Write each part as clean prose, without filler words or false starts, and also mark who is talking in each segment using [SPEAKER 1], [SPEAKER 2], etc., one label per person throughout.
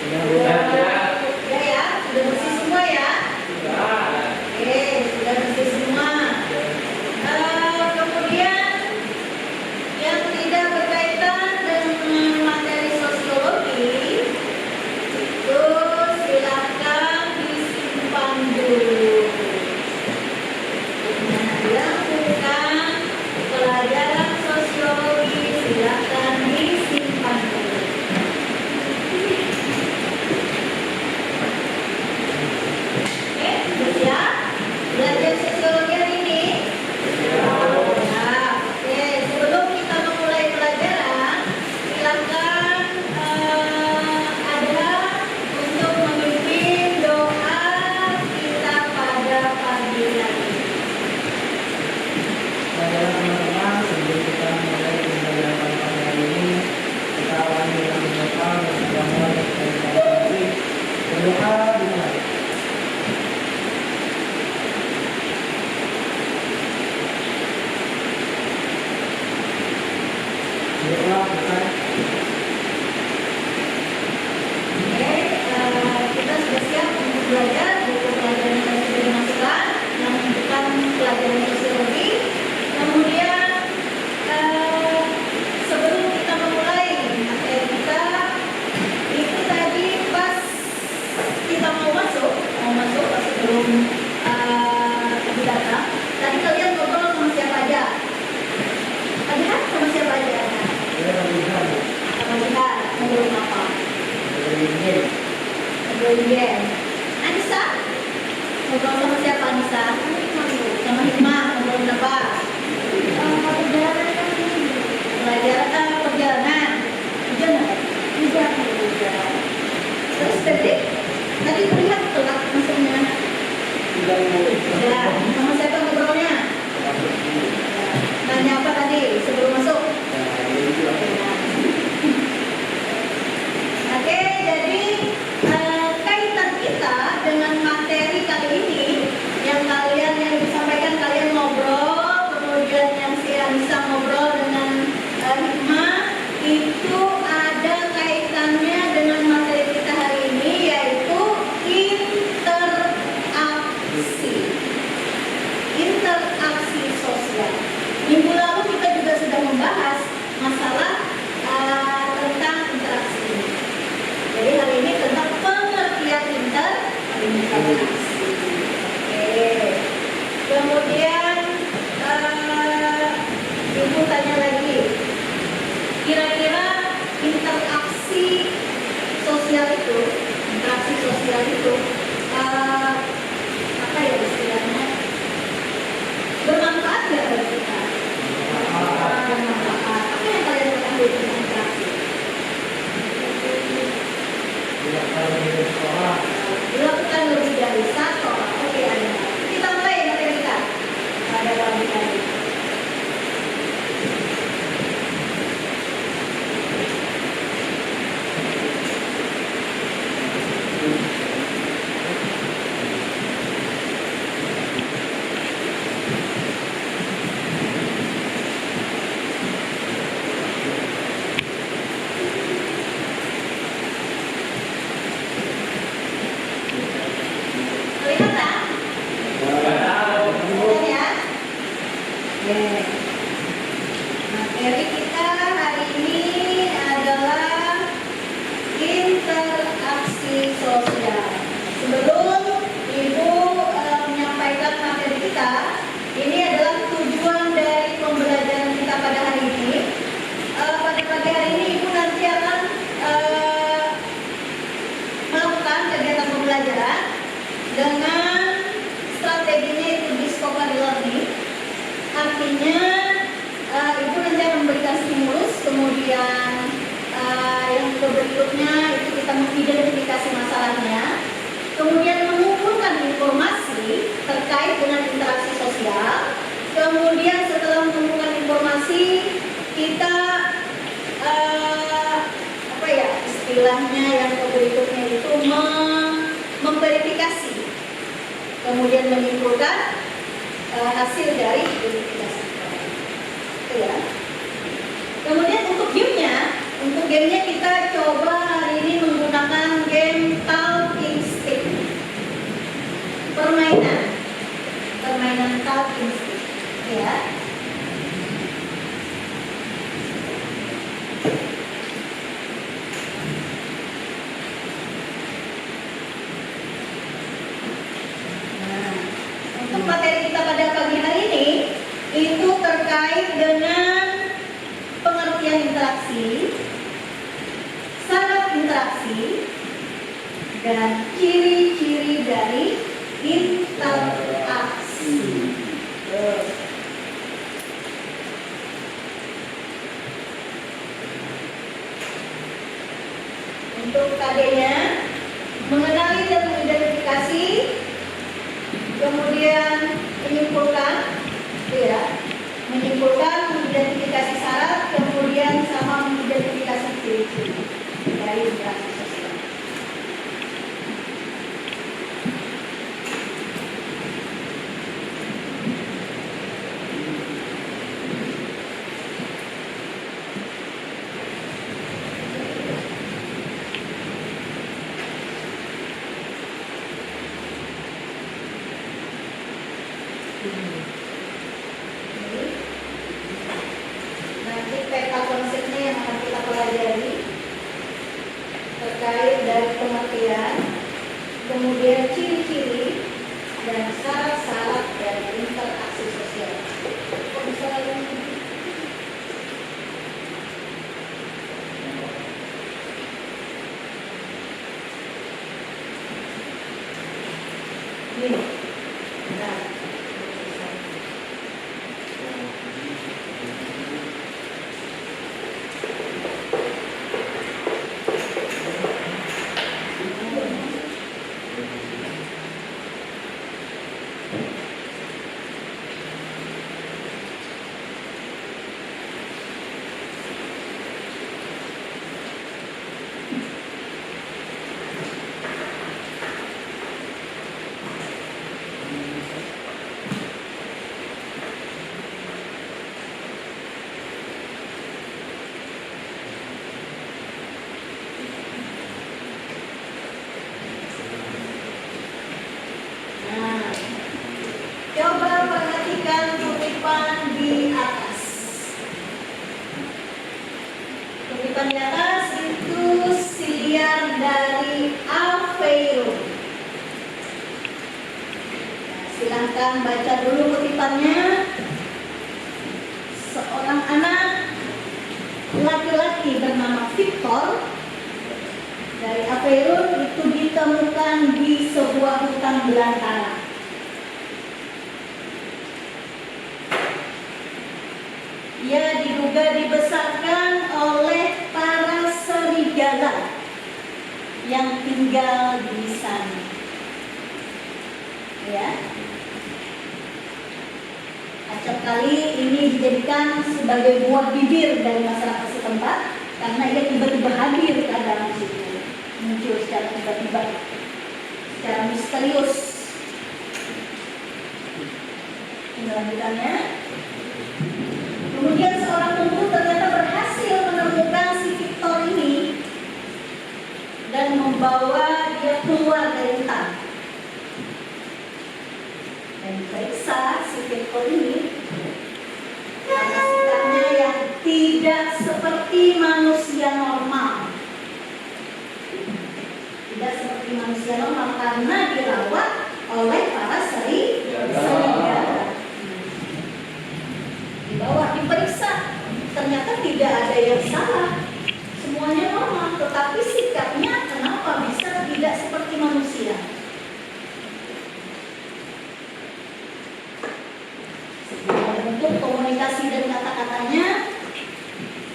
[SPEAKER 1] Ya ya, sudah bersih semua ya. Oke, sudah bersih semua. Kemudian yang tidak berkaitan dengan materi sosiologi itu silakan disimpan dulu. Nah, dilakukan pelajaran sosiologi silakan disimpan dulu. Oke, sudah siap? Belajar sosiologi hari ini? Nah, oke, sebelum kita memulai pelajaran, silakan ada untuk memimpin doa kita pada pagi hari.
[SPEAKER 2] Baiklah teman-teman, sebelum kita mulai pembelajaran pada hari ini, kita awali dengan berdoa dan berdoa dan berdoa dimulai. Berdoa selesai.
[SPEAKER 1] Oke, kita sudah siap untuk belajar buku pelajaran yang sudah dimasukkan yang menunjukkan pelajaran sosiologi. Kemudian sebelum kita memulai materi kita, itu tadi pas kita mau masuk pas sebelum ibu datang, tadi kalian ngobrol sama siapa aja? Tadi kan sama siapa aja?
[SPEAKER 2] Saya berdoa.
[SPEAKER 1] Sama kita ngobrol apa?
[SPEAKER 2] Berdoa.
[SPEAKER 1] Ngobrolin game. Anissa? Ngobrol sama siapa Anissa? Sama Hikmah, ngobrolin apa? Pelajaran perjalanan. Perjalanan. Terus tadi terlihat telat maksudnya. Ya, sama siapa ngobrolnya? Nanya apa tadi sebelum masuk? Oke, jadi kaitan kita dengan materi kali ini yang disampaikan kalian ngobrol, kemudian yang si Anissa ngobrol dengan Hikmah, itu ada kaitannya dengan materi kita hari ini, yaitu interaksi sosial. Minggu lalu kita juga sudah membahas masalah tentang interaksi. Jadi hari ini tentang pengertian interaksi. Oke. Kemudian ibu tanya lagi, kira-kira interaksi sosial itu apa ya istilahnya? Bermanfaat nggak bagi kita? Bermanfaat. Apa yang kalian ketahui tentang interaksi? Dilakukan lebih dari satu orang. Oke, ada. Kita mulai materi kita pada pagi hari. Kelihatan? Kelihatan ya? Oke. Materi kita hari ini adalah interaksi sosial. Sebelum Ibu menyampaikan materi kita, ini adalah tujuan dari pembelajaran kita pada hari ini. Pada pagi hari ini Ibu nanti akan melakukan kegiatan pembelajaran dengan strateginya itu discovery learning. Artinya Ibu nanti akan memberikan stimulus, kemudian yang berikutnya itu kita mengidentifikasi masalahnya, kemudian mengumpulkan informasi terkait dengan interaksi sosial. Kemudian setelah mengumpulkan informasi, kita istilahnya yang berikutnya itu memverifikasi, kemudian menyimpulkan hasil dari verifikasi. Ya. Kemudian untuk gamenya kita coba hari ini menggunakan game Ya. Nah, untuk materi kita pada pagi hari ini itu terkait dengan pengertian interaksi, syarat interaksi, dan ciri-ciri dari interaksi. Untuk KD-nya, mengenali dan mengidentifikasi, kemudian menyimpulkan, ya, mengidentifikasi syarat, kemudian sama mengidentifikasi ciri-ciri dari interaksi sosial. Nanti peta konsepnya yang akan kita pelajari terkait dari pengertian, kemudian ciri-ciri dan syarat-syarat dari interaksi sosial. Kok bisa lagi? Ini. Nah. Nah, coba perhatikan kutipan di atas. Kutipan di atas itu silian dari Aveiro. Nah, silahkan baca dulu kutipannya. Seorang anak laki-laki bernama Victor dari Aveiro itu ditemukan di sebuah hutan belantara. Ia diduga dibesarkan oleh para serigala yang tinggal di sana. Ya. Acap kali ini dijadikan sebagai buah bibir dari masyarakat setempat karena ia tiba-tiba hadir ke dalam situ. Muncul secara tiba-tiba, secara misterius. Lanjutannya, kemudian seorang pemburu ternyata berhasil menemukan si Victor ini dan membawa dia keluar dari hutan. Dan diperiksa si Victor ini karena sikapnya yang tidak seperti manusia normal. Tidak seperti manusia normal karena dirawat oleh para serigala. Dibawa diperiksa, ternyata tidak ada yang salah, semuanya normal, tetapi sikapnya kenapa bisa tidak seperti manusia? Segala bentuk komunikasi dan kata-katanya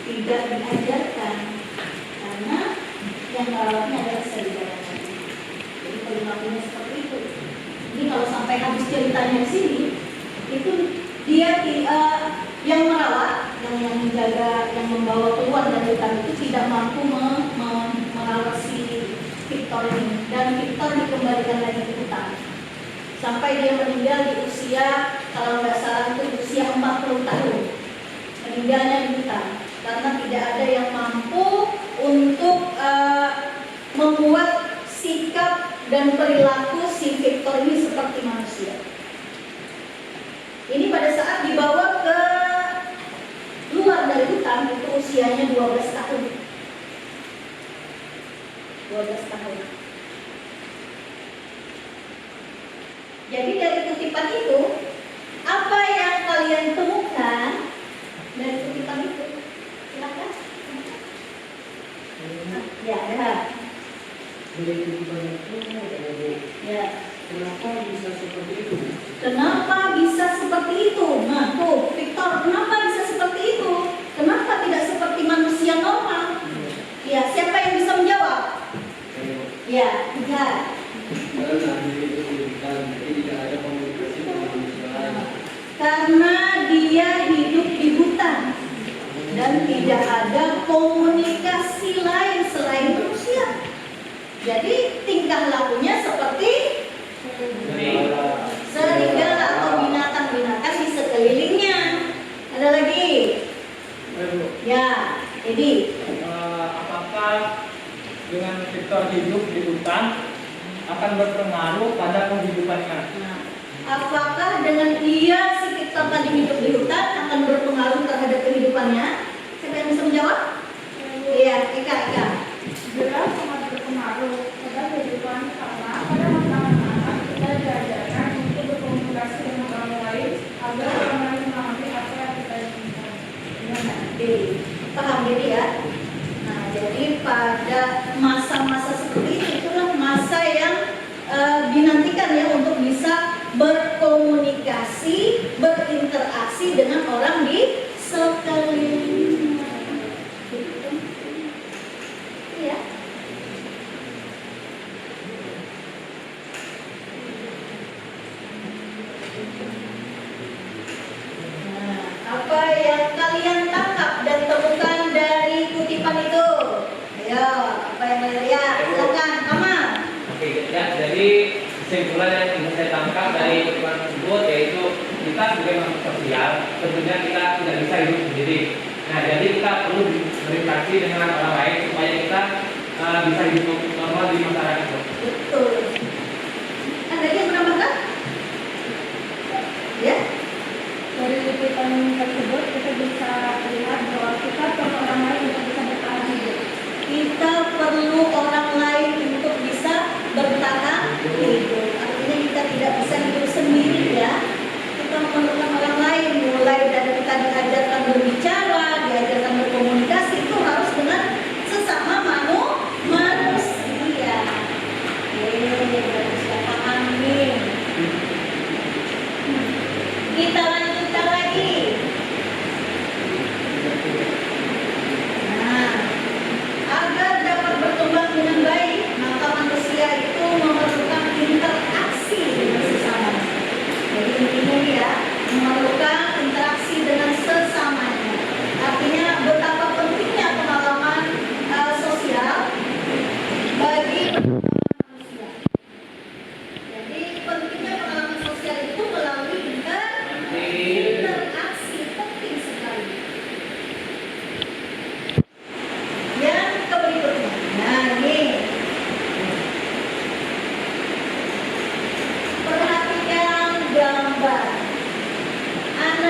[SPEAKER 1] tidak diajarkan karena yang merawatnya adalah serigala. Jadi perilakunya seperti itu. Ini kalau sampai habis ceritanya di sini, itu dia yang merawat, yang menjaga, yang membawa keluar dari hutan itu tidak mampu merawat si Victor ini, dan Victor dikembalikan lagi ke hutan sampai dia meninggal di usia, kalau nggak salah itu usia 40 tahun, meninggalnya di hutan karena tidak ada yang mampu untuk membuat sikap dan perilaku si Victor ini seperti manusia. Ini pada saat dibawa ke luar dari hutan itu usianya 12 tahun. 12 tahun. Jadi dari kutipan itu, apa yang kalian temukan dari kutipan itu? Silakan. Ya, ya.
[SPEAKER 2] Dari kutipan itu,
[SPEAKER 1] Ya.
[SPEAKER 2] kenapa bisa seperti itu?
[SPEAKER 1] Kenapa bisa seperti itu? Nah, tuh, Victor, kenapa bisa seperti itu? Kenapa tidak seperti manusia normal? Ya, siapa yang bisa menjawab? Ya, lihat.
[SPEAKER 3] Karena hidup di hutan, jadi tidak ada komunikasi dengan manusia lain.
[SPEAKER 1] Karena dia hidup di hutan dan tidak ada komunikasi lain selain manusia. Jadi tingkah lakunya seperti serigala atau binatang-binatang di sekelilingnya. Ada lagi? Ya, jadi
[SPEAKER 2] Apakah dengan Victor hidup di hutan akan berpengaruh pada kehidupannya?
[SPEAKER 1] nah, apakah dengan dia si Victor tadi hidup di hutan akan berpengaruh terhadap kehidupannya? Siapa yang bisa menjawab? Iya, Eka.
[SPEAKER 4] Jelas sangat berpengaruh pada kehidupan karena pada masa anak kita diajarkan untuk berkomunikasi dengan orang lain agar orang lain memahami apa yang kita inginkan.
[SPEAKER 1] Paham jadi ya? Nah, jadi pada masa-masa seperti itu itulah masa yang dinantikan ya untuk bisa berkomunikasi, berinteraksi dengan orang di sekelilingnya. Iya. Nah, apa yang kalian tangkap dan temukan dari kutipan itu? Ayo, apa yang kalian lihat? Silakan, Kamal.
[SPEAKER 3] Oke, ya, jadi kesimpulan yang ingin saya tangkap dari kutipan tersebut yaitu kita sebagai makhluk sosial tentunya kita tidak bisa hidup sendiri. Nah, jadi kita perlu berinteraksi dengan orang lain supaya kita bisa hidup normal di masyarakat.
[SPEAKER 1] Betul. Ada yang menambahkan? Ya?
[SPEAKER 4] Dari kutipan tersebut kita bisa lihat bahwa kita perlu orang lain untuk bisa bertahan hidup.
[SPEAKER 1] Kita perlu orang lain untuk bisa bertahan hidup. Artinya kita tidak bisa hidup sendiri ya. Kita memerlukan orang lain. Mulai dari kita diajarkan berbicara, diajarkan berkomunikasi itu harus dengan sesama manusia. Bisa pahami. Kita lanjutkan lagi. Nah, agar dapat berkembang dengan baik, maka manusia itu memerlukan interaksi dengan sesama. Jadi intinya ya, memerlukan interaksi dengan sesamanya. Artinya betapa pentingnya pengalaman sosial bagi manusia. Jadi pentingnya pengalaman sosial itu melalui interaksi, penting sekali. Yang berikutnya, nah ini perhatikan gambar. Anak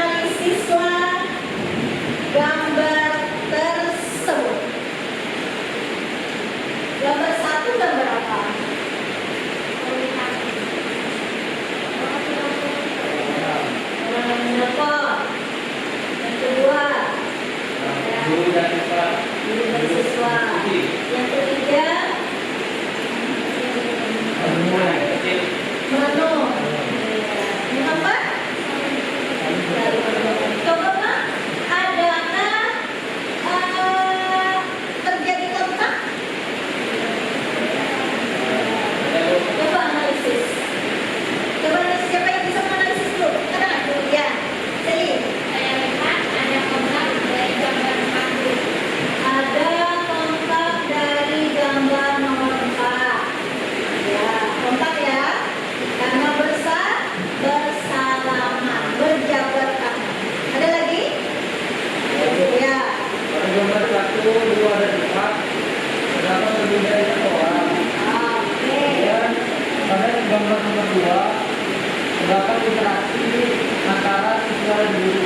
[SPEAKER 2] siswa guru.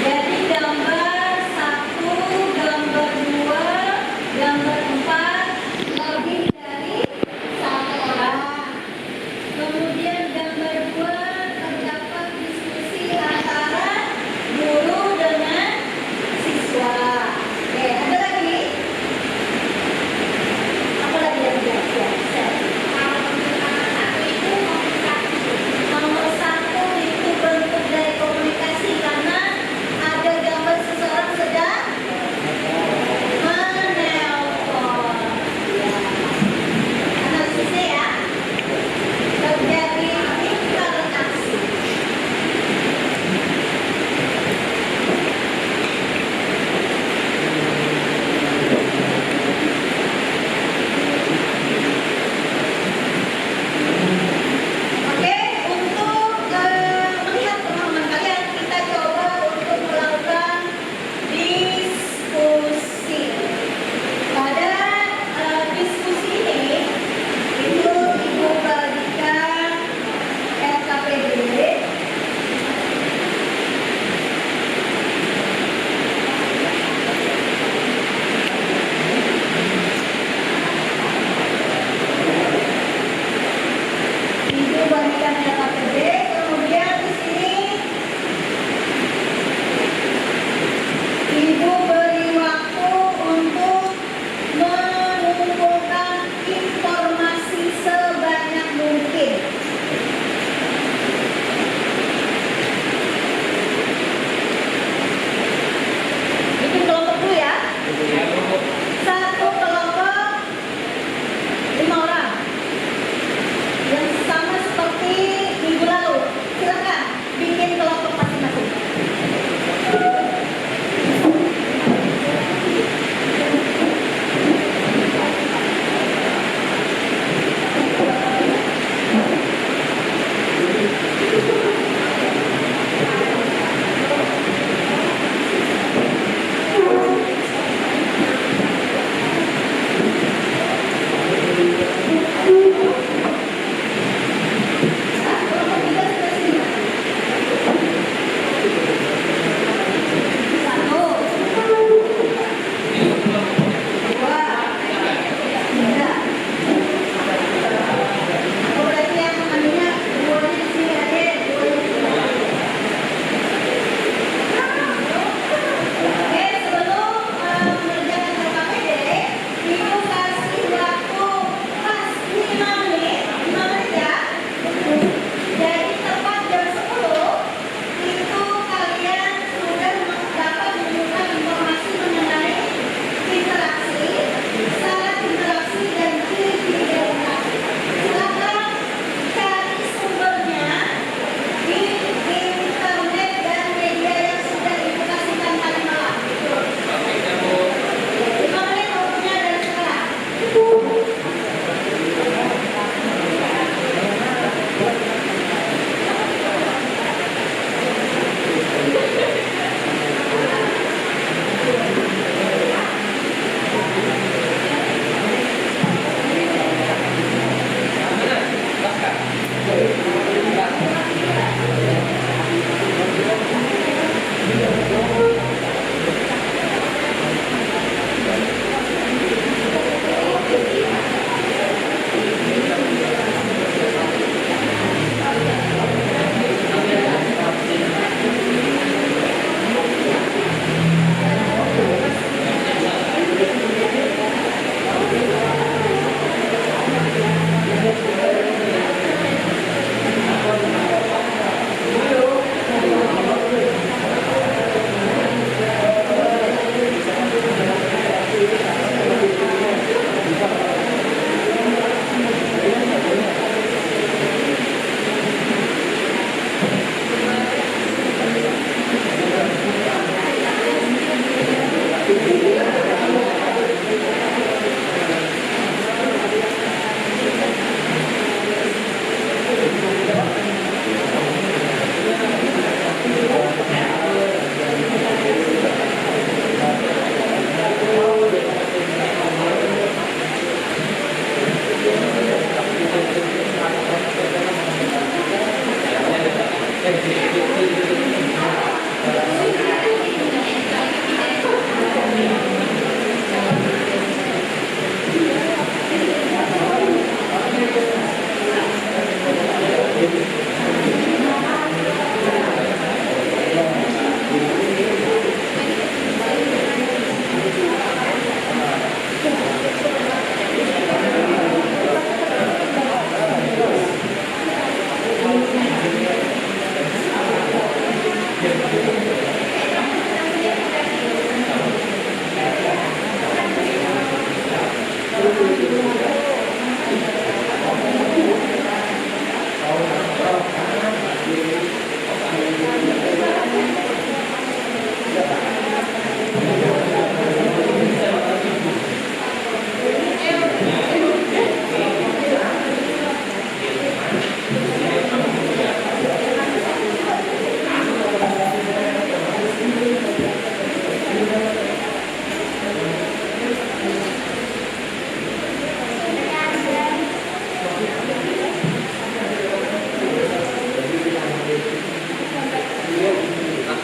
[SPEAKER 1] Jadi gambar 1, gambar 2, gambar 4 lebih dari 1 orang. Kemudian gambar 2 terdapat diskusi antara guru dengan siswa. Oke, ada lagi? Apa lagi yang tidak? Nomor 1 itu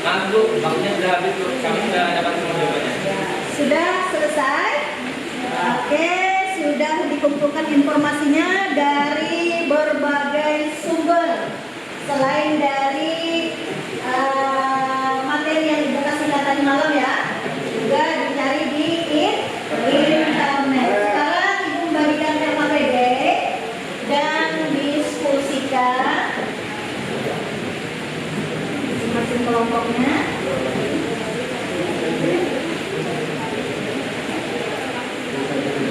[SPEAKER 3] Maaf Bu, waktunya sudah habis Bu. Kami sudah dapat semua jawabannya.
[SPEAKER 1] Sudah selesai? Oke, sudah dikumpulkan informasinya dari berbagai sumber. Selain dari materi yang Ibu kasihkan tadi malam ya, juga dicari di internet. Sekarang Ibu membagikan LKPD dan diskusikan masing-masing kelompoknya.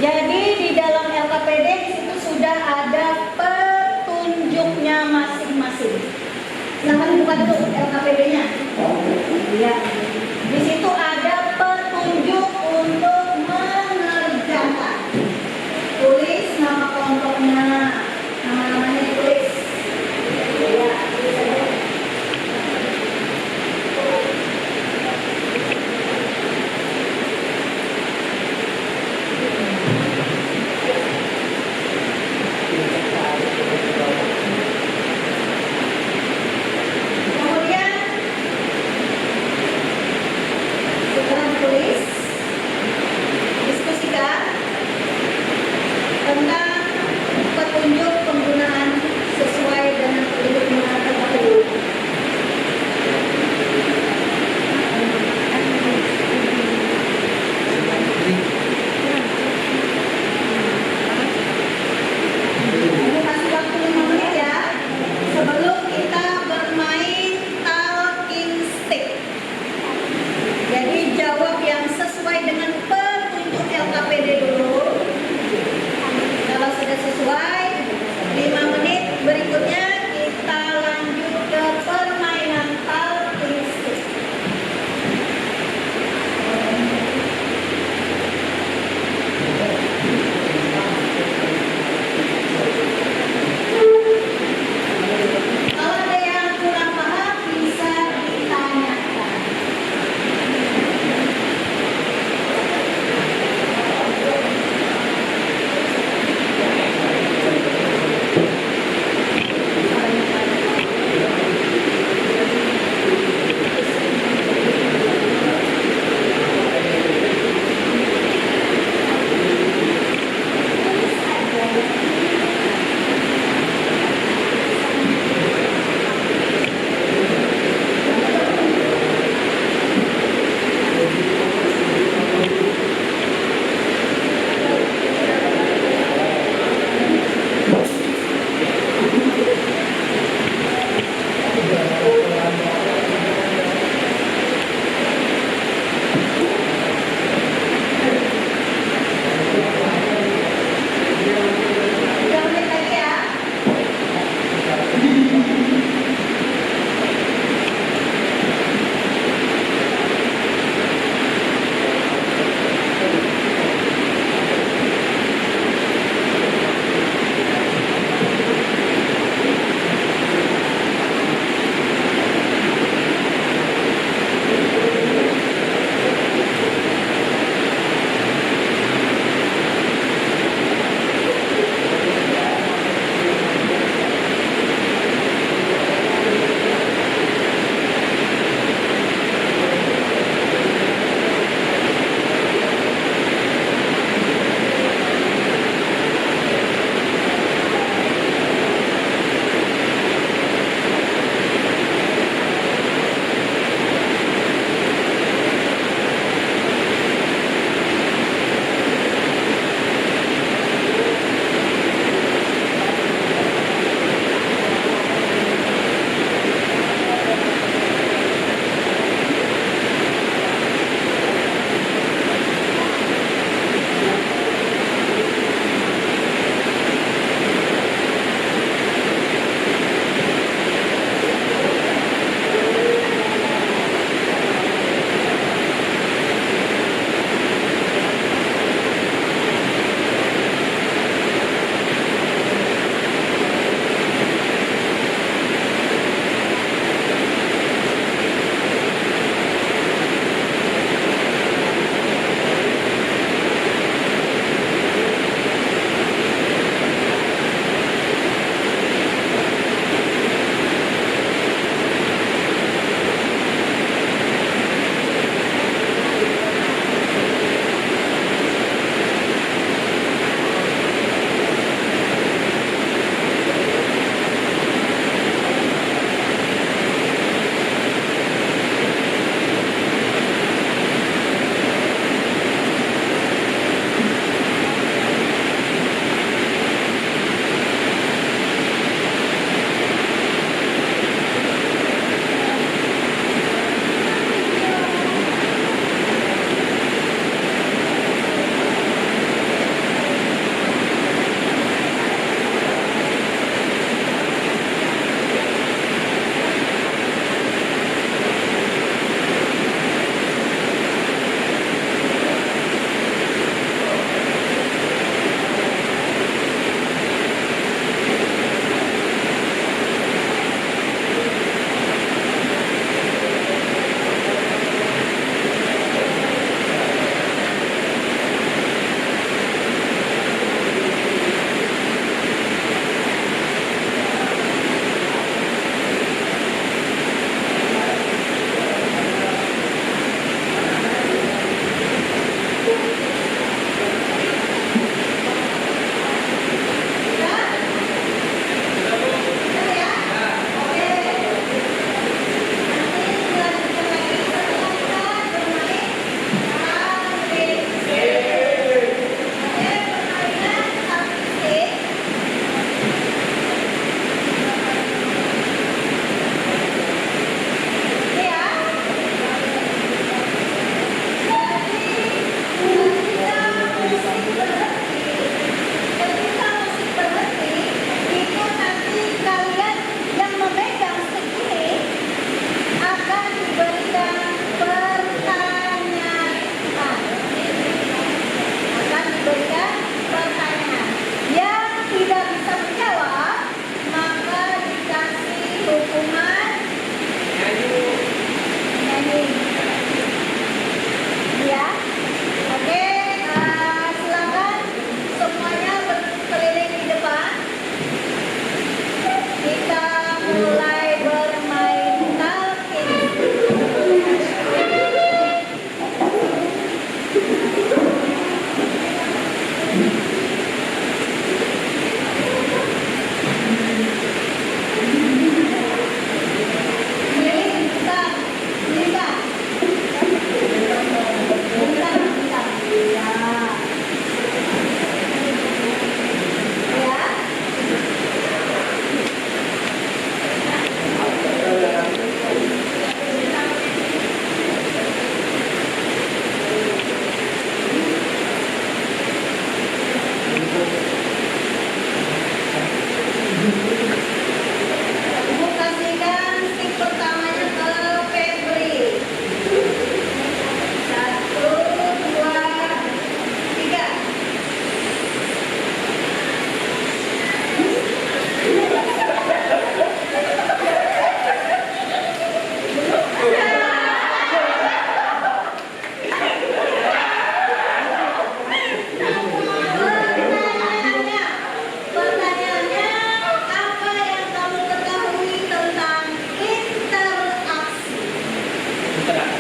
[SPEAKER 1] Jadi di dalam LKPD di situ sudah ada petunjuknya masing-masing. Silahkan dibuka dulu LKPD-nya. Iya. Di situ ada petunjuk untuk mengerjakan. Tulis nama kelompoknya, nama-namanya ditulis. Iya. Kemudian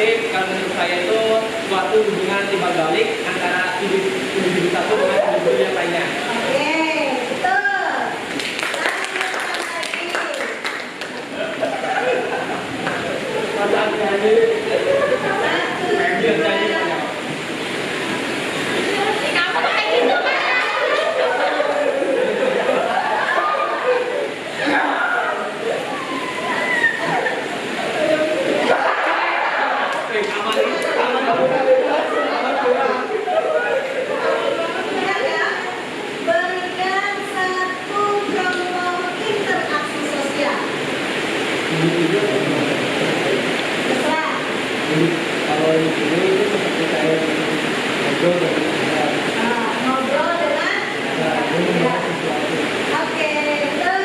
[SPEAKER 3] relationship kalau menurut saya itu suatu hubungan timbal balik antara individu satu dengan individu yang lainnya.
[SPEAKER 1] Oke, betul. Lanjutkan lagi. Satu. Ingat ya, berikan satu contoh interaksi sosial. Terserah.
[SPEAKER 2] Kalau individu itu seperti saya ngobrol dengan orang.
[SPEAKER 1] Ngobrol dengan
[SPEAKER 2] Ada sesuatu.
[SPEAKER 1] Oke, betul.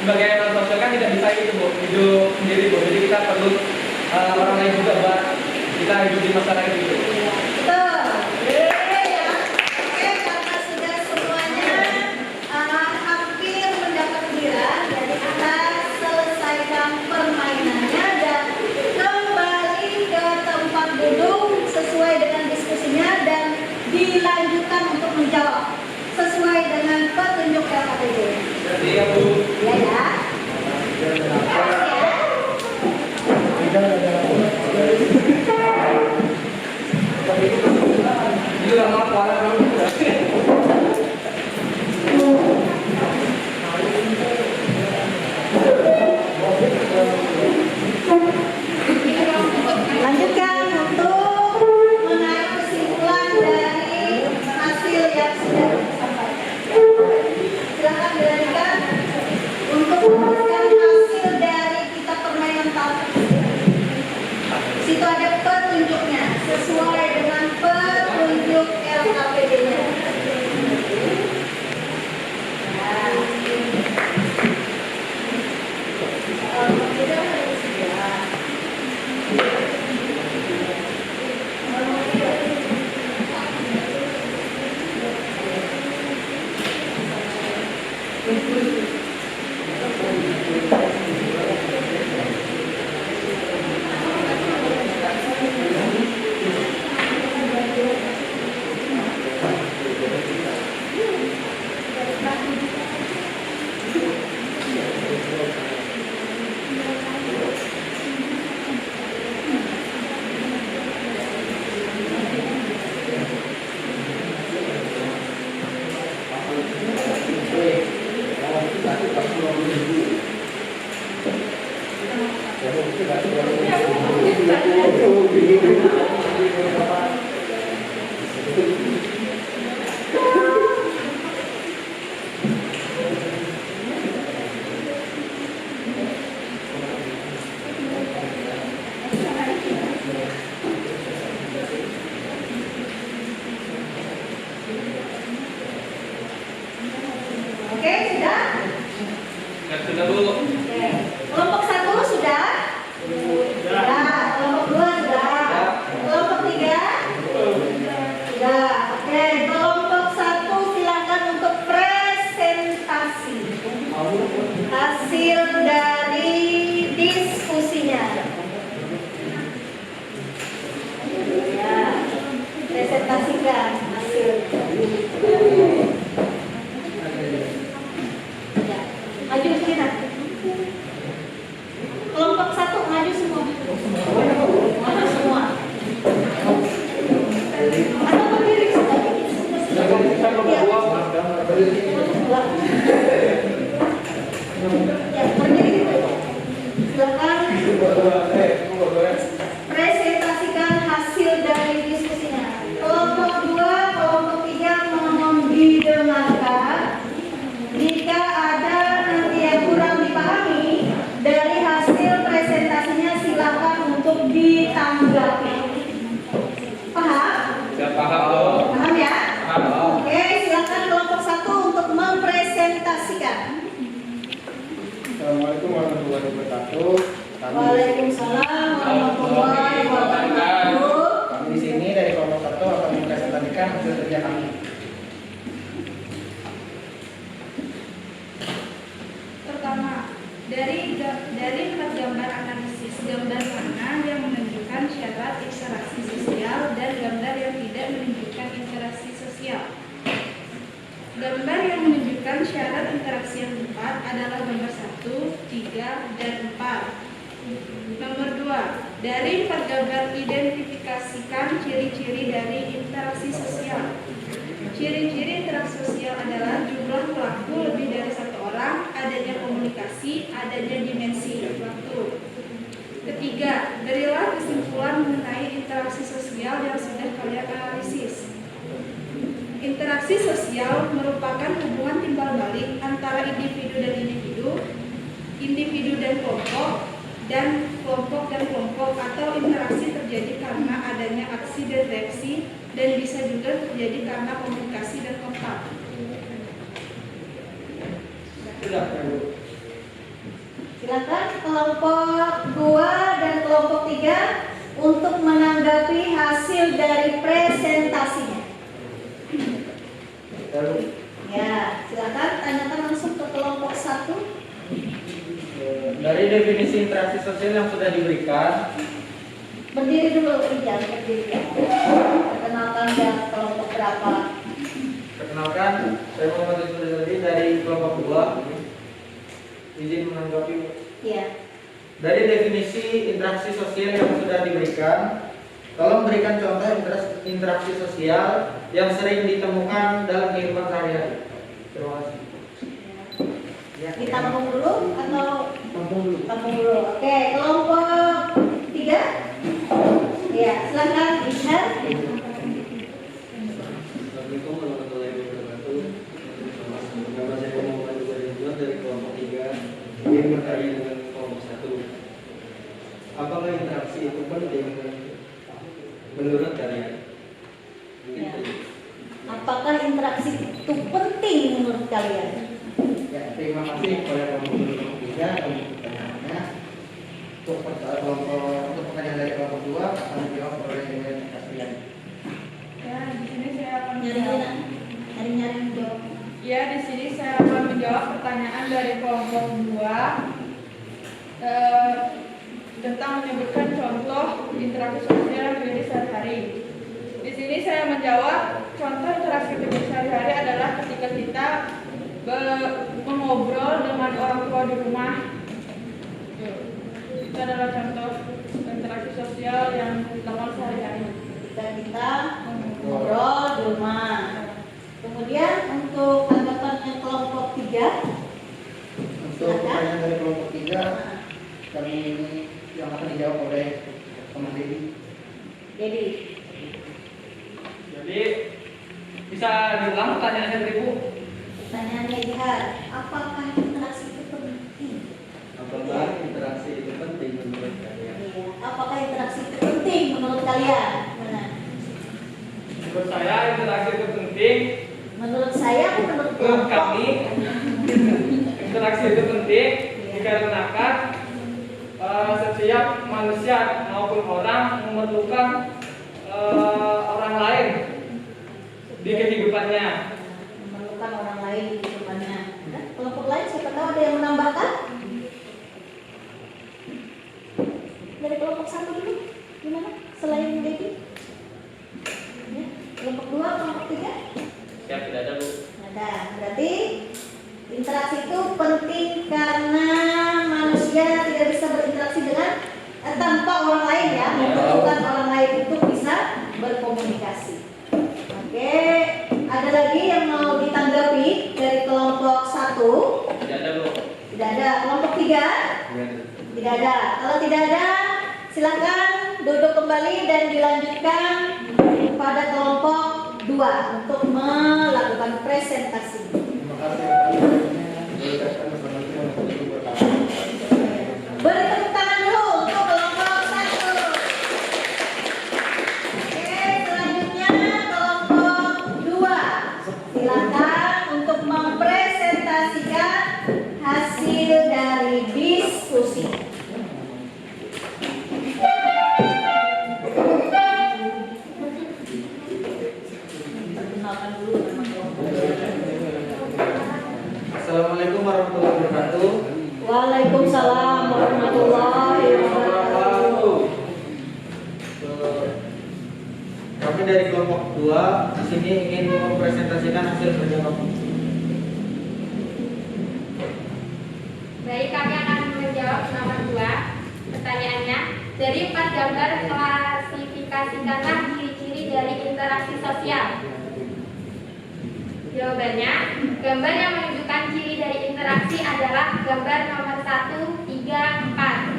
[SPEAKER 3] Sebagai orang sosial kan tidak bisa itu Bu, hidup sendiri Bu. Jadi kita perlu orang lain juga buat kita hidup di masyarakat itu.
[SPEAKER 1] Betul. Ya. Oke, karena sudah semuanya hampir mendapat giliran, Oke, sudah?
[SPEAKER 3] Dan sudah Bu.
[SPEAKER 1] Oke. Kelompok 1 sudah? Sudah. Kelompok 2 sudah? Kelompok 3? Sudah. Oke, kelompok 1 silakan untuk presentasi hasil dari diskusinya. Ya, presentasikan hasil. Ya, maju sini. Kelompok 1 maju semua. Maju semua. Atau berdiri semua. Ya. Ya, berdiri dulu. Silakan presentasikan hasil dari diskusinya. Kelompok 2, kelompok 3 mohon didengarkan. Jika ada nanti yang kurang dipahami dari hasil presentasinya, silakan untuk ditanggapi. Paham?
[SPEAKER 3] Sudah paham Bu.
[SPEAKER 1] Paham ya?
[SPEAKER 3] Paham.
[SPEAKER 1] Oke, silakan kelompok 1 untuk mempresentasikan.
[SPEAKER 2] Assalamualaikum warahmatullahi wabarakatuh.
[SPEAKER 1] Waalaikumsalam warahmatullahi wabarakatuh.
[SPEAKER 2] Kami di sini dari kelompok 1 akan mempresentasikan hasil kerja kami.
[SPEAKER 4] Pertama, dari 4 gambar analisis, gambar mana yang menunjukkan syarat interaksi sosial dan gambar yang tidak menunjukkan interaksi sosial. Gambar yang menunjukkan syarat interaksi yang tepat adalah gambar 1, 3, dan 4. Nomor 2, dari 4 gambar identifikasikan ciri-ciri dari interaksi sosial. Ciri-ciri interaksi sosial adalah jumlah pelaku lebih dari 1 orang, adanya komunikasi, adanya dimensi waktu. Ketiga, berilah kesimpulan mengenai interaksi sosial yang sudah kalian analisis. Interaksi sosial merupakan hubungan timbal balik antara individu dan individu, individu dan kelompok dan kelompok, atau interaksi terjadi karena adanya aksi dan reaksi, dan bisa juga terjadi karena komunikasi dan kontak.
[SPEAKER 2] Sudah, Bu.
[SPEAKER 1] Silakan kelompok 2 dan kelompok 3 untuk menanggapi hasil dari presentasinya.
[SPEAKER 2] Lalu,
[SPEAKER 1] Ya, silakan tanyakan langsung ke kelompok 1.
[SPEAKER 2] dari definisi interaksi sosial yang sudah diberikan,
[SPEAKER 1] Berdiri dulu, Rijal, berdiri ya. Perkenalkan ya kelompok berapa.
[SPEAKER 2] perkenalkan saya Muhammad Rizky dari kelompok 2. Izin menanggapi.
[SPEAKER 1] Iya.
[SPEAKER 2] Dari definisi interaksi sosial yang sudah diberikan, tolong berikan contoh interaksi sosial yang sering ditemukan dalam kehidupan sehari-hari. Terima kasih. Ya,
[SPEAKER 1] Ditampung dulu atau
[SPEAKER 2] tampung dulu.
[SPEAKER 1] tampung dulu. Oke, kelompok 3. Ya, silakan Ishar.
[SPEAKER 5] Assalamualaikum warahmatullahi wabarakatuh. Nama saya Muhammad Ridwan dari kelompok 3 yang berkarya dengan kelompok 1. Apakah interaksi itu penting menurut kalian?
[SPEAKER 1] Ya. Apakah interaksi itu penting menurut kalian?
[SPEAKER 2] Ya, terima kasih kepada kelompok 3 untuk pertanyaannya. Untuk pertanyaan dari kelompok 2 akan dijawab oleh Kasrian.
[SPEAKER 4] Ya, di sini saya akan
[SPEAKER 1] Nyari-nyari jawab.
[SPEAKER 4] Ya, di sini saya akan menjawab pertanyaan dari kelompok 2 tentang menyebutkan contoh interaksi sosial yang terjadi sehari-hari. Di sini saya menjawab contoh interaksi terjadi sehari-hari adalah ketika kita mengobrol dengan orang tua di rumah. Itu adalah contoh interaksi sosial yang dilakukan sehari-hari.
[SPEAKER 1] Kita ngobrol di rumah. Kemudian untuk tanggapan yang kelompok 3.
[SPEAKER 2] Untuk pertanyaan dari kelompok 3 kami yang akan dijawab oleh teman Dedi.
[SPEAKER 1] Jadi,
[SPEAKER 3] Jadi bisa diulang pertanyaannya tadi Bu?
[SPEAKER 1] pertanyaannya Jihad, apakah interaksi itu penting?
[SPEAKER 5] Apakah interaksi itu penting menurut kalian?
[SPEAKER 1] Iya. Apakah interaksi itu penting menurut kalian? Mana?
[SPEAKER 3] Menurut saya interaksi itu penting.
[SPEAKER 1] Menurut saya atau menurut
[SPEAKER 3] Menurut
[SPEAKER 1] kelompok?
[SPEAKER 3] kami Interaksi itu penting dikarenakan setiap manusia maupun orang memerlukan orang lain di kehidupannya.
[SPEAKER 1] Memerlukan orang lain di kehidupannya. Nah, kelompok lain siapa tahu ada yang menambahkan? Dari kelompok 1 dulu, gimana? Selain Devi? Ya. Kelompok 2, kelompok 3?
[SPEAKER 3] Siap, tidak ada, Bu.
[SPEAKER 1] Ada. Berarti interaksi itu penting karena manusia tidak bisa berinteraksi dengan tanpa orang lain ya, membutuhkan orang lain untuk bisa berkomunikasi. Oke, ada lagi yang mau ditanggapi dari kelompok 1?
[SPEAKER 3] Tidak ada, Bu.
[SPEAKER 1] Tidak ada. Kelompok 3? Tidak ada. Kalau tidak ada, silakan duduk kembali dan dilanjutkan pada kelompok 2 untuk melakukan presentasi.
[SPEAKER 2] Terima kasih.
[SPEAKER 1] Beri tepuk tangan dulu untuk kelompok 1. Oke, selanjutnya kelompok 2. Silakan untuk mempresentasikan hasil dari diskusi. Perkenalkan dulu nama kelompok.
[SPEAKER 2] Assalamualaikum warahmatullahi wabarakatuh.
[SPEAKER 1] Waalaikumsalam warahmatullahi wabarakatuh.
[SPEAKER 2] Kami dari kelompok 2 di sini ingin mempresentasikan hasil kerja kami.
[SPEAKER 6] Baik, kami akan menjawab nomor 2. Pertanyaannya, dari 4 gambar klasifikasikanlah ciri-ciri dari interaksi sosial. Jawabannya, gambar yang menunjukkan ciri dari interaksi adalah gambar nomor 1, 3, 4.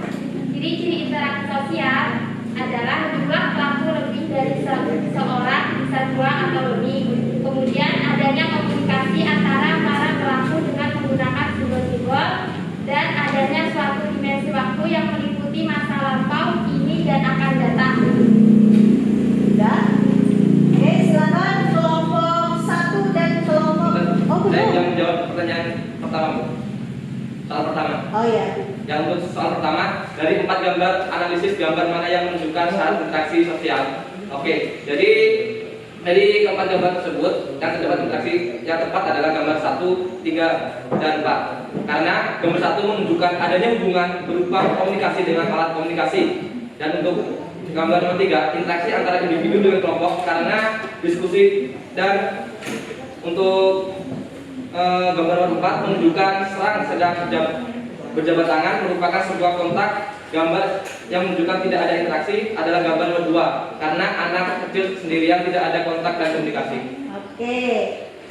[SPEAKER 6] Ciri-ciri interaksi sosial adalah jumlah pelaku lebih dari seorang, bisa 2 atau lebih. Kemudian adanya komunikasi antara para pelaku dengan menggunakan simbol-simbol dan adanya suatu dimensi waktu yang meliputi masa lampau, kini, dan akan datang.
[SPEAKER 1] Sudah? Oke, silakan kelompok 1 dan kelompok
[SPEAKER 3] Saya
[SPEAKER 1] belum.
[SPEAKER 3] yang menjawab pertanyaan pertama, Bu. Soal pertama.
[SPEAKER 1] Oh ya.
[SPEAKER 3] Yang untuk soal pertama, dari 4 gambar analisis gambar mana yang menunjukkan syarat interaksi sosial. Oke, jadi dari keempat gambar tersebut yang terdapat interaksi yang tepat adalah gambar 1, 3, dan 4. Karena gambar 1 menunjukkan adanya hubungan berupa komunikasi dengan alat komunikasi. Dan untuk gambar nomor 3, interaksi antara individu dengan kelompok karena diskusi. Dan untuk gambar nomor 4 menunjukkan serang sedang berjabat tangan merupakan sebuah kontak. Gambar yang menunjukkan tidak ada interaksi adalah gambar nomor 2 karena anak kecil sendirian tidak ada kontak dan komunikasi.
[SPEAKER 1] Oke.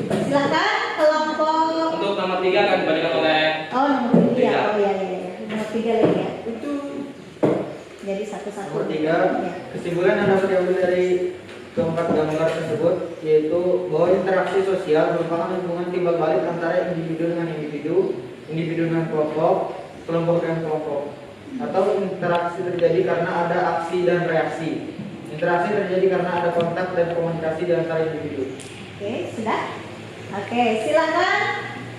[SPEAKER 1] Silakan kelompok.
[SPEAKER 3] Untuk nomor 3 akan dibandingkan oleh
[SPEAKER 1] Nomor 3.
[SPEAKER 3] Tiga.
[SPEAKER 1] Oh ya. Nomor 3 lagi ya. Jadi satu-satu.
[SPEAKER 2] Nomor 3,
[SPEAKER 1] Ya.
[SPEAKER 2] kesimpulan yang dapat diambil dari keempat gambar tersebut yaitu bahwa interaksi sosial merupakan hubungan timbal balik antara individu dengan individu, individu dengan kelompok, kelompok dengan kelompok. Atau interaksi terjadi karena ada aksi dan reaksi. Interaksi terjadi karena ada kontak dan komunikasi di antara individu.
[SPEAKER 1] Oke, sudah? Oke, silakan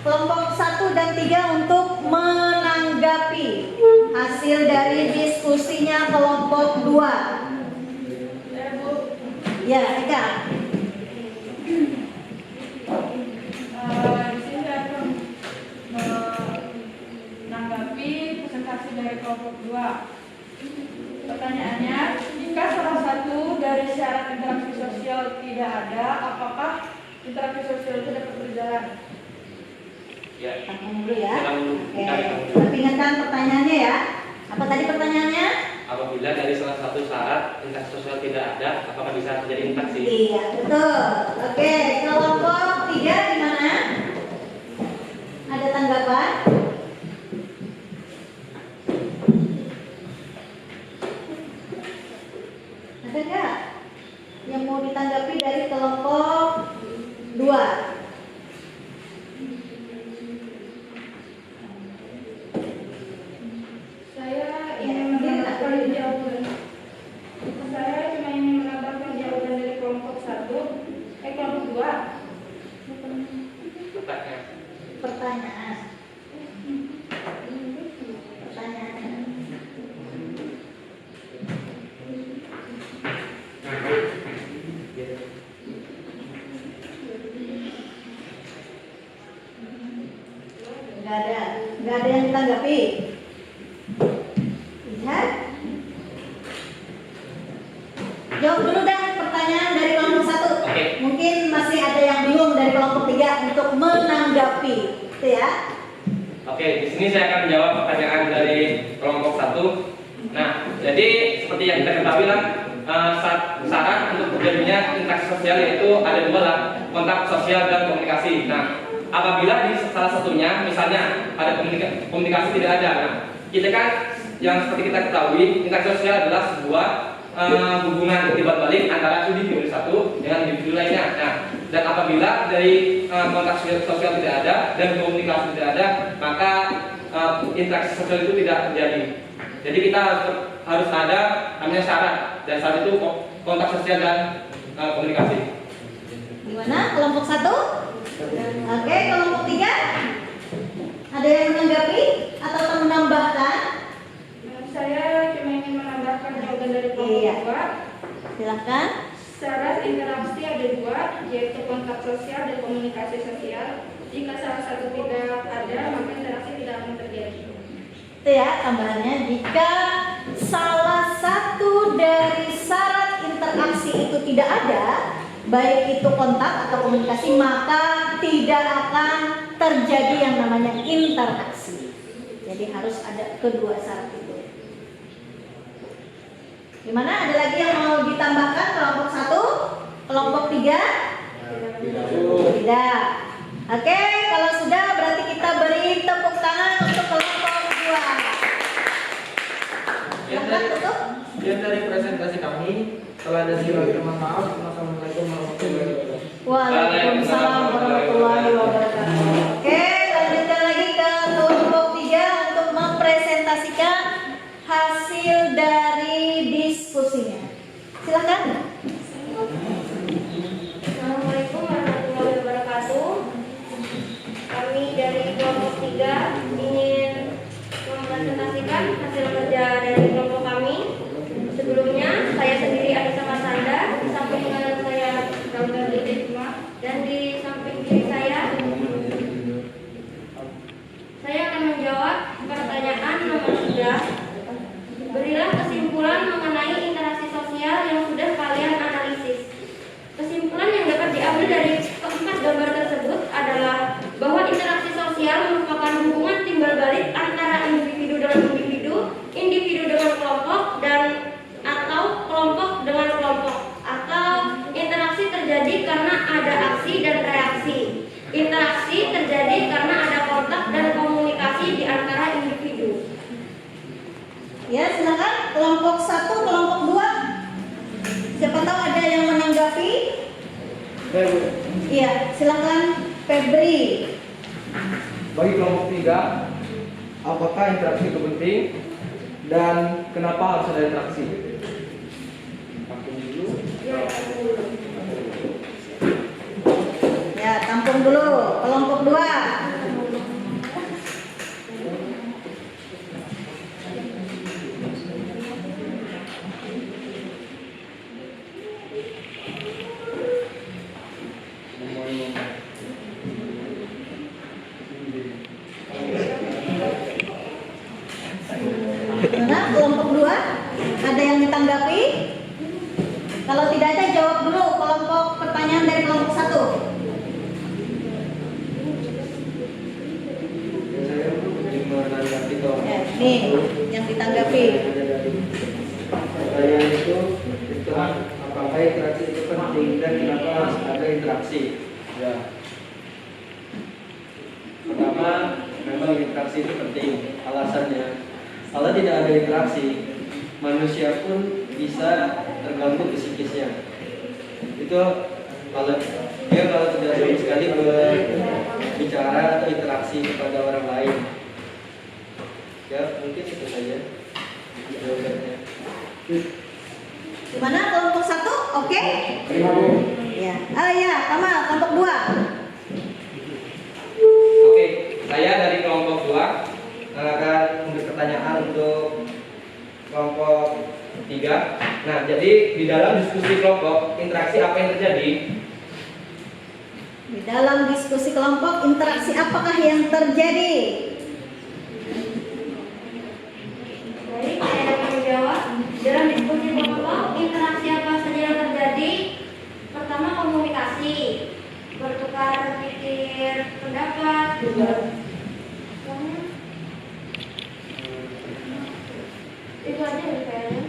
[SPEAKER 1] kelompok 1 dan 3 untuk menanggapi hasil dari diskusinya kelompok 2. Ya, Eka.
[SPEAKER 4] Di sini saya akan menanggapi presentasi dari kelompok 2. Pertanyaannya, jika salah satu dari syarat interaksi sosial tidak ada, apakah interaksi sosial itu dapat berjalan?
[SPEAKER 3] ya.
[SPEAKER 1] Tahan dulu ya.
[SPEAKER 3] Kita dulu.
[SPEAKER 1] Oke.
[SPEAKER 3] Kita dulu.
[SPEAKER 1] Tapi ingatkan pertanyaannya ya. Apa tadi pertanyaannya?
[SPEAKER 3] Apabila dari salah satu syarat interaksi sosial tidak ada, apakah bisa terjadi interaksi?
[SPEAKER 1] Iya, betul. Oke, kelompok 3 di mana? Ada tanggapan? Ada nggak yang mau ditanggapi dari kelompok 2?
[SPEAKER 4] Saya ingin menambahkan jawaban. Saya cuma ingin menambahkan jawaban dari kelompok 2.
[SPEAKER 1] pertanyaan. Pertanyaan. Nggak ada yang ditanggapi. Lihat. Jawab dulu dah pertanyaan dari kelompok 1.
[SPEAKER 3] Oke.
[SPEAKER 1] Mungkin masih ada yang bingung dari kelompok 3 untuk menanggapi, itu ya.
[SPEAKER 3] Oke, di sini saya akan menjawab pertanyaan dari kelompok 1. Nah, jadi seperti yang kita ketahui lah, syarat untuk terjadinya interaksi sosial yaitu ada dua lah, kontak sosial dan komunikasi. Nah, apabila di salah satunya, misalnya ada komunikasi tidak ada, nah, kita kan yang seperti kita ketahui, interaksi sosial adalah sebuah hubungan timbal balik antara individu satu dengan individu lainnya. Nah, dan apabila dari kontak sosial tidak ada dan komunikasi tidak ada, maka interaksi sosial itu tidak terjadi. Jadi kita harus ada namanya syarat, dan syarat itu kontak sosial dan komunikasi.
[SPEAKER 1] Gimana kelompok 1? Oke, kelompok 3. Ada yang menanggapi atau menambahkan?
[SPEAKER 4] Saya cuma ingin menambahkan jawaban dari kelompok 2.
[SPEAKER 1] Silakan.
[SPEAKER 4] Syarat interaksi ada dua, yaitu kontak sosial dan komunikasi sosial. Jika salah satu tidak ada, maka interaksi tidak akan terjadi.
[SPEAKER 1] Itu ya tambahannya, jika salah satu dari syarat interaksi itu tidak ada, baik itu kontak atau komunikasi, maka tidak akan terjadi yang namanya interaksi. Jadi harus ada kedua syarat itu. Gimana? Ada lagi yang mau ditambahkan kelompok 1? Kelompok 3? Tidak. Oke, kalau sudah berarti kita beri tepuk tangan untuk kelompok 2. Silakan tutup.
[SPEAKER 2] Sekian dari presentasi kami. Setelah ada silakan mohon maaf. Wassalamualaikum warahmatullahi wabarakatuh.
[SPEAKER 1] Waalaikumsalam warahmatullahi wabarakatuh. Oke, lanjutkan lagi ke kelompok 3 untuk mempresentasikan hasil dari diskusinya. Silakan.
[SPEAKER 6] Assalamualaikum warahmatullahi wabarakatuh. Kami dari kelompok 3 ingin mempresentasikan hasil kerja dari kelompok kami. Sebelumnya, saya sendiri Anissa Marsanda, di samping kanan saya Dr. Lidisma, dan di samping kiri saya akan menjawab pertanyaan nomor 3. Berilah kesimpulan mengenai interaksi sosial yang sudah kalian analisis. Kesimpulan yang dapat diambil dari keempat gambar tersebut adalah bahwa interaksi sosial merupakan hubungan timbal balik antara individu dengan individu, individu dengan kelompok, dan atau kelompok dengan kelompok, atau interaksi terjadi karena ada aksi dan reaksi. Interaksi terjadi karena ada kontak dan komunikasi di antara individu.
[SPEAKER 1] Ya, silakan kelompok 1, kelompok 2. Siapa tahu ada yang menanggapi? Iya, silakan Febri.
[SPEAKER 2] Bagi kelompok 3, apakah interaksi itu penting dan kenapa harus ada interaksi?
[SPEAKER 1] Ya, tampung dulu. Kelompok 2. Nah, kelompok 2 ada yang ditanggapi? Kalau tidak ada, jawab dulu kelompok pertanyaan dari kelompok 1.
[SPEAKER 5] Saya menanggapi
[SPEAKER 1] Ya, nih yang ditanggapi.
[SPEAKER 5] Pertanyaan itu apakah interaksi itu penting dan kenapa harus ada interaksi? Ya. Pertama, memang interaksi itu penting. Alasannya, kalau tidak ada interaksi, manusia pun bisa terganggu psikisnya. Itu kalau tidak sama sekali berbicara atau interaksi kepada orang lain. Ya, mungkin itu saja jawabannya.
[SPEAKER 1] Gimana kelompok 1? Oke? Ya. Oh ya, Kamal, kelompok 2.
[SPEAKER 3] Oke, saya dari kelompok 2 akan memberi pertanyaan untuk kelompok 3. Nah, jadi di dalam diskusi kelompok, interaksi apa yang terjadi?
[SPEAKER 1] Di dalam diskusi kelompok, interaksi apakah yang terjadi?
[SPEAKER 6] Baik, saya dapat menjawab. Dalam diskusi kelompok, interaksi apa saja yang terjadi? Pertama, komunikasi, bertukar pikir pendapat, itu aja dari kayaknya.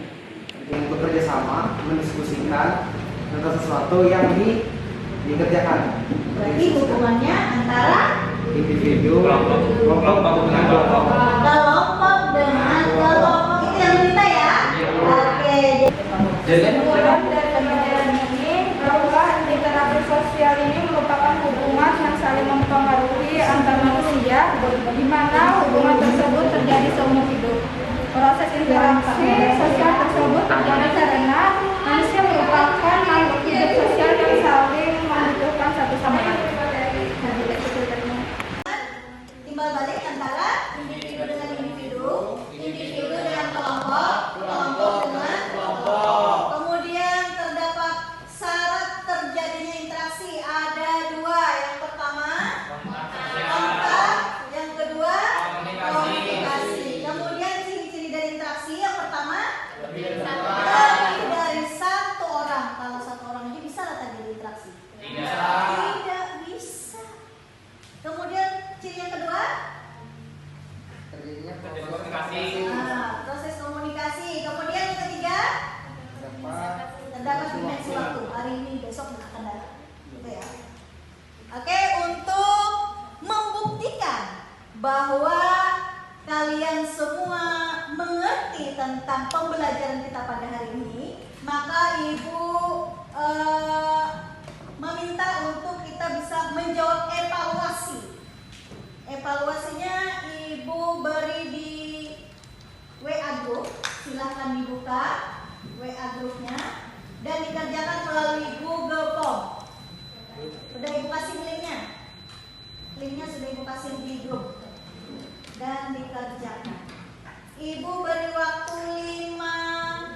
[SPEAKER 2] Bekerja sama, mendiskusikan tentang sesuatu yang dikerjakan.
[SPEAKER 1] Berarti hubungannya antara
[SPEAKER 2] Individu,
[SPEAKER 3] Kelompok dengan kelompok.
[SPEAKER 1] kelompok dengan kelompok, itu yang kita ya. Oke.
[SPEAKER 3] Jadi
[SPEAKER 4] Kesimpulan dari pembelajaran ini bahwa interaksi sosial ini merupakan hubungan yang saling mempengaruhi antar manusia, di mana hubungan tersebut terjadi seumur hidup. Proses interaksi sosial tersebut terjadi karena manusia merupakan makhluk hidup sosial yang saling membutuhkan satu sama lain.
[SPEAKER 1] Timbal balik antara individu dengan individu, individu dengan kelompok, kelompok dengan kelompok. Kemudian terdapat syarat terjadinya interaksi ada 2. Yang pertama, kontak. Yang kedua, komunikasi. Kemudian ciri-ciri dari interaksi yang pertama, lebih dari 1 orang. Kalau 1 orang aja bisa lah tadi interaksi. Tidak bisa. Kemudian ciri yang kedua,
[SPEAKER 2] terjadinya
[SPEAKER 3] komunikasi.
[SPEAKER 1] proses komunikasi. Kemudian yang ketiga, terdapat dimensi waktu. Hari ini, besok akan datang. Gitu ya. Oke, untuk membuktikan bahwa kalian semua mengerti tentang pembelajaran kita pada hari ini, maka Ibu meminta untuk kita bisa menjawab evaluasi. Evaluasinya Ibu beri di WA group, silahkan dibuka WA grupnya dan dikerjakan melalui Google Form. Sudah Ibu kasih linknya? Linknya sudah Ibu kasih di grup dan dikerjakan. Ibu beri waktu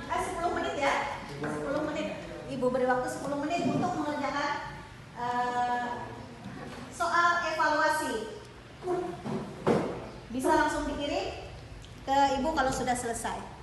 [SPEAKER 1] 10 menit ya, 10 menit. Ibu beri waktu 10 menit untuk mengerjakan soal evaluasi. Bisa langsung dikirim ke Ibu kalau sudah selesai.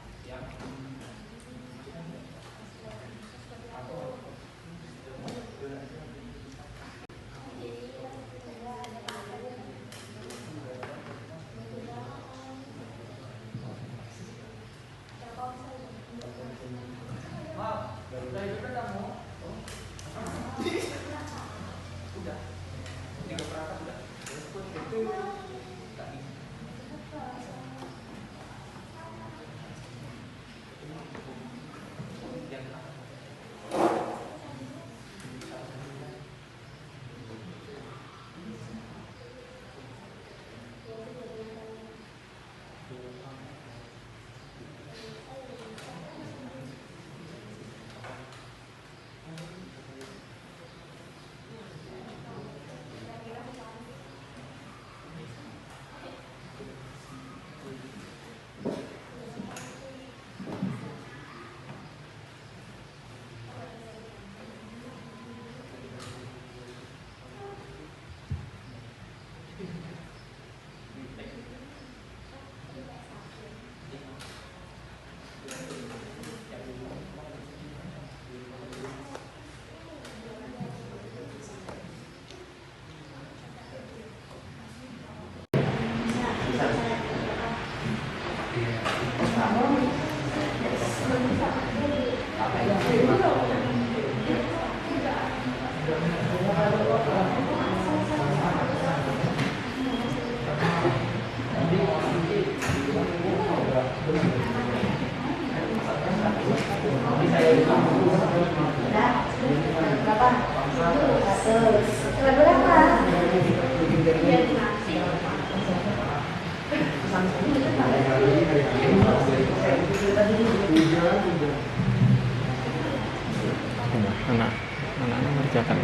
[SPEAKER 7] anak-anak mengerjakan.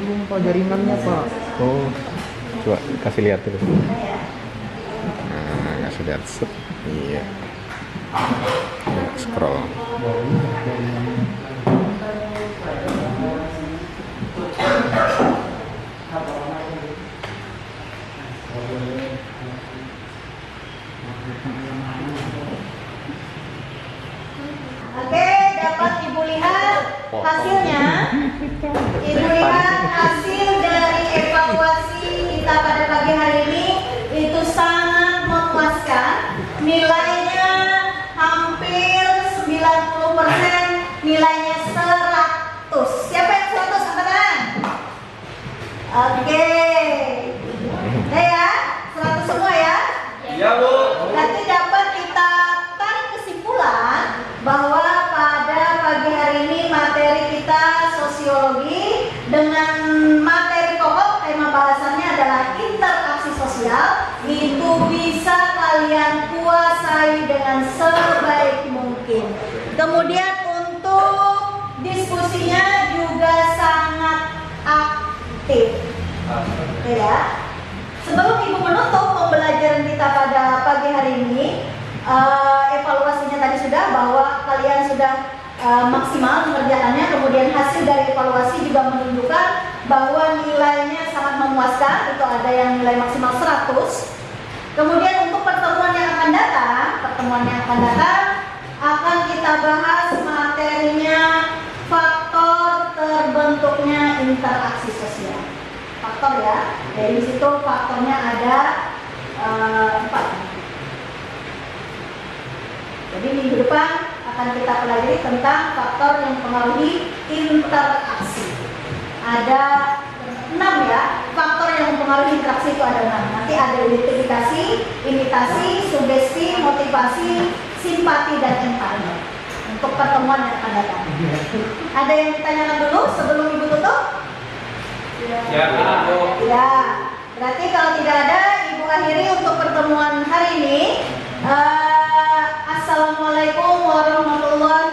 [SPEAKER 7] belum Pak jaringannya Pak. Oh, coba kasih lihat dulu. Nah, kasih lihat set. Iya. Scroll.
[SPEAKER 1] Oke, dapat Ibu lihat hasilnya. Ibu lihat hasil dari evaluasi kita pada pagi hari ini itu sangat memuaskan. Nilainya hampir 90%, nilainya 100. Siapa yang 100 angkat tangan? Oke. Nah ya, 100 semua ya.
[SPEAKER 3] Ya Bu.
[SPEAKER 1] Nanti dapat kita tarik kesimpulan bahwa pada pagi hari ini materi kita sosiologi dengan materi pokok tema bahasannya adalah interaksi sosial, itu bisa kalian kuasai dengan sebaik mungkin. Kemudian untuk diskusinya juga sangat aktif. Oke ya. Sebelum Ibu menutup pembelajaran kita pada pagi hari ini, evaluasinya tadi sudah bahwa kalian sudah maksimal mengerjakannya. Kemudian hasil dari evaluasi juga menunjukkan bahwa nilainya sangat memuaskan. Itu ada yang nilai maksimal 100. Kemudian untuk pertemuan yang akan datang akan kita bahas materinya faktor terbentuknya interaksi sosial. Faktor ya, dari situ faktornya ada 4. Jadi minggu depan akan kita pelajari tentang faktor yang mempengaruhi interaksi. Ada 6 ya, faktor yang mempengaruhi interaksi itu ada 6. Nanti ada identifikasi, imitasi, sugesti, motivasi, simpati, dan empati. Untuk pertemuan yang akan datang. Ada yang ditanyakan dulu sebelum Ibu tutup?
[SPEAKER 3] Ya Bu.
[SPEAKER 1] Ya, berarti kalau tidak ada, Ibu akhiri untuk pertemuan hari ini. Assalamualaikum warahmatullahi